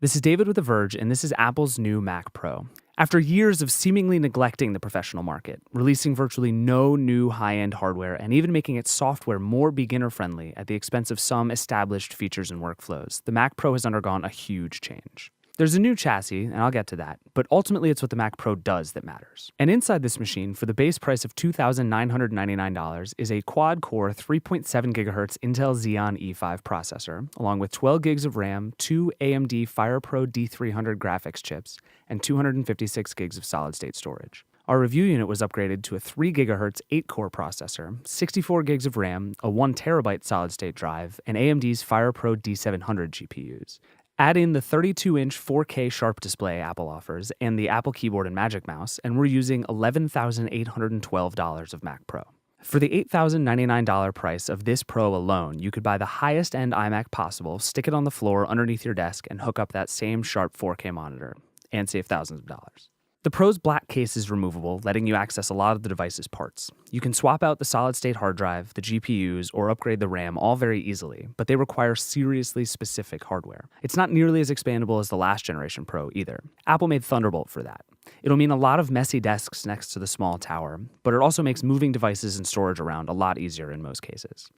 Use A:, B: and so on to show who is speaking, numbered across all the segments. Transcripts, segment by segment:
A: This is David with The Verge, and this is Apple's new Mac Pro. After years of seemingly neglecting the professional market, releasing virtually no new high-end hardware, and even making its software more beginner-friendly at the expense of some established features and workflows, the Mac Pro has undergone a huge change. There's a new chassis, and I'll get to that, but ultimately it's what the Mac Pro does that matters. And inside this machine, for the base price of $2,999, is a quad-core 3.7 GHz Intel Xeon E5 processor, along with 12 gigs of RAM, two AMD FirePro D300 graphics chips, and 256 gigs of solid-state storage. Our review unit was upgraded to a 3 GHz 8-core processor, 64 gigs of RAM, a 1 TB solid-state drive, and AMD's FirePro D700 GPUs. Add in the 32-inch 4K Sharp display Apple offers and the Apple keyboard and Magic Mouse, and we're using $11,812 of Mac Pro. For the $8,099 price of this Pro alone, you could buy the highest-end iMac possible, stick it on the floor underneath your desk, and hook up that same sharp 4K monitor, and save thousands of dollars. The Pro's black case is removable, letting you access a lot of the device's parts. You can swap out the solid-state hard drive, the GPUs, or upgrade the RAM all very easily, but they require seriously specific hardware. It's not nearly as expandable as the last generation Pro either. Apple made Thunderbolt for that. It'll mean a lot of messy desks next to the small tower, but it also makes moving devices and storage around a lot easier in most cases.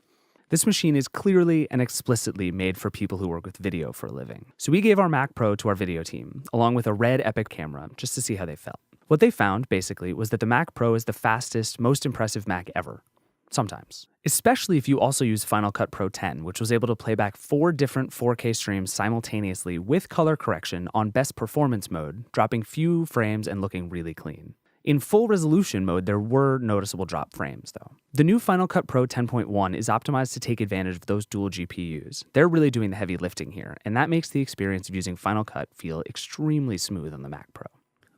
A: This machine is clearly and explicitly made for people who work with video for a living. So we gave our Mac Pro to our video team, along with a Red Epic camera, just to see how they felt. What they found, basically, was that the Mac Pro is the fastest, most impressive Mac ever. Sometimes. Especially if you also use Final Cut Pro 10, which was able to play back 4 different 4K streams simultaneously with color correction on best performance mode, dropping few frames and looking really clean. In full resolution mode, there were noticeable drop frames, though. The new Final Cut Pro 10.1 is optimized to take advantage of those dual GPUs. They're really doing the heavy lifting here, and that makes the experience of using Final Cut feel extremely smooth on the Mac Pro.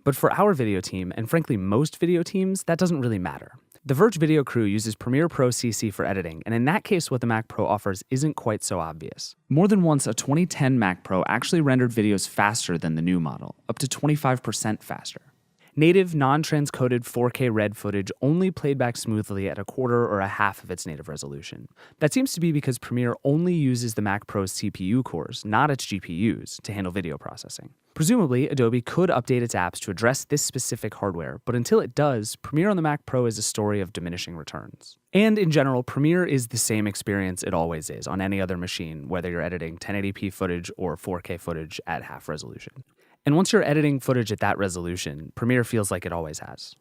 A: But for our video team, and frankly most video teams, that doesn't really matter. The Verge video crew uses Premiere Pro CC for editing, and in that case what the Mac Pro offers isn't quite so obvious. More than once, a 2010 Mac Pro actually rendered videos faster than the new model, up to 25% faster. Native, non-transcoded 4K RED footage only played back smoothly at a quarter or a half of its native resolution. That seems to be because Premiere only uses the Mac Pro's CPU cores, not its GPUs, to handle video processing. Presumably, Adobe could update its apps to address this specific hardware, but until it does, Premiere on the Mac Pro is a story of diminishing returns. And in general, Premiere is the same experience it always is on any other machine, whether you're editing 1080p footage or 4K footage at half resolution. And once you're editing footage at that resolution, Premiere feels like it always has.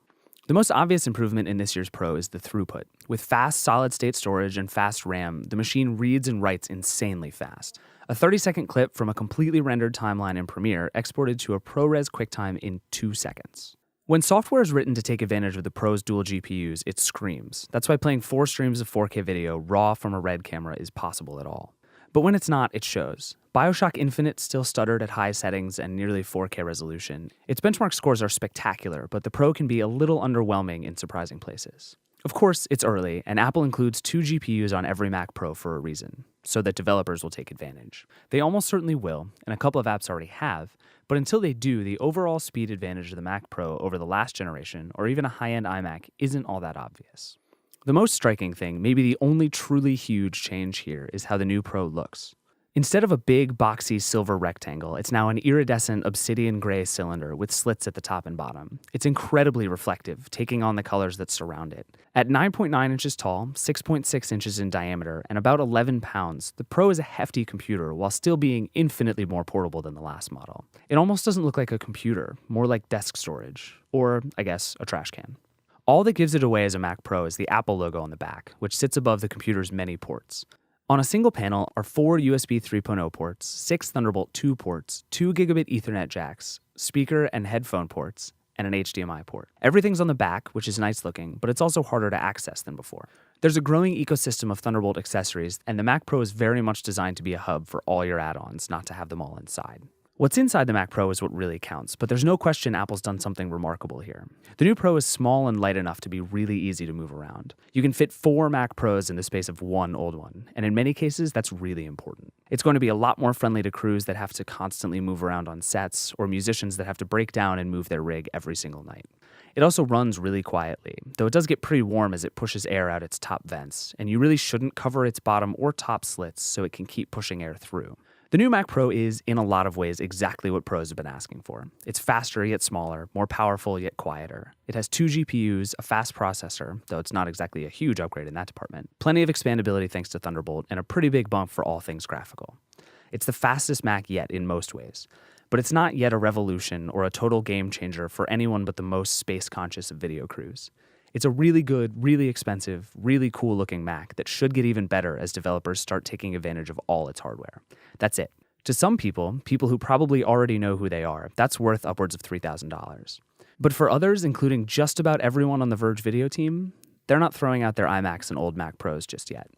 A: The most obvious improvement in this year's Pro is the throughput. With fast solid-state storage and fast RAM, the machine reads and writes insanely fast. A 30-second clip from a completely rendered timeline in Premiere exported to a ProRes QuickTime in 2 seconds. When software is written to take advantage of the Pro's dual GPUs, it screams. That's why playing 4 streams of 4K video raw from a RED camera is possible at all. But when it's not, it shows. BioShock Infinite still stuttered at high settings and nearly 4K resolution. Its benchmark scores are spectacular, but the Pro can be a little underwhelming in surprising places. Of course, it's early, and Apple includes 2 GPUs on every Mac Pro for a reason, so that developers will take advantage. They almost certainly will, and a couple of apps already have, but until they do, the overall speed advantage of the Mac Pro over the last generation, or even a high-end iMac, isn't all that obvious. The most striking thing, maybe the only truly huge change here, is how the new Pro looks. Instead of a big, boxy silver rectangle, it's now an iridescent obsidian gray cylinder with slits at the top and bottom. It's incredibly reflective, taking on the colors that surround it. At 9.9 inches tall, 6.6 inches in diameter, and about 11 pounds, the Pro is a hefty computer while still being infinitely more portable than the last model. It almost doesn't look like a computer, more like desk storage, or, I guess, a trash can. All that gives it away as a Mac Pro is the Apple logo on the back, which sits above the computer's many ports. On a single panel are 4 USB 3.0 ports, 6 Thunderbolt 2 ports, 2 gigabit Ethernet jacks, speaker and headphone ports, and an HDMI port. Everything's on the back, which is nice looking, but it's also harder to access than before. There's a growing ecosystem of Thunderbolt accessories, and the Mac Pro is very much designed to be a hub for all your add-ons, not to have them all inside. What's inside the Mac Pro is what really counts, but there's no question Apple's done something remarkable here. The new Pro is small and light enough to be really easy to move around. You can fit 4 Mac Pros in the space of one old one, and in many cases, that's really important. It's going to be a lot more friendly to crews that have to constantly move around on sets, or musicians that have to break down and move their rig every single night. It also runs really quietly, though it does get pretty warm as it pushes air out its top vents, and you really shouldn't cover its bottom or top slits so it can keep pushing air through. The new Mac Pro is, in a lot of ways, exactly what pros have been asking for. It's faster yet smaller, more powerful yet quieter. It has 2 GPUs, a fast processor, though it's not exactly a huge upgrade in that department, plenty of expandability thanks to Thunderbolt, and a pretty big bump for all things graphical. It's the fastest Mac yet in most ways, but it's not yet a revolution or a total game changer for anyone but the most space-conscious of video crews. It's a really good, really expensive, really cool-looking Mac that should get even better as developers start taking advantage of all its hardware. That's it. To some people who probably already know who they are, that's worth upwards of $3,000. But for others, including just about everyone on the Verge video team, they're not throwing out their iMacs and old Mac Pros just yet.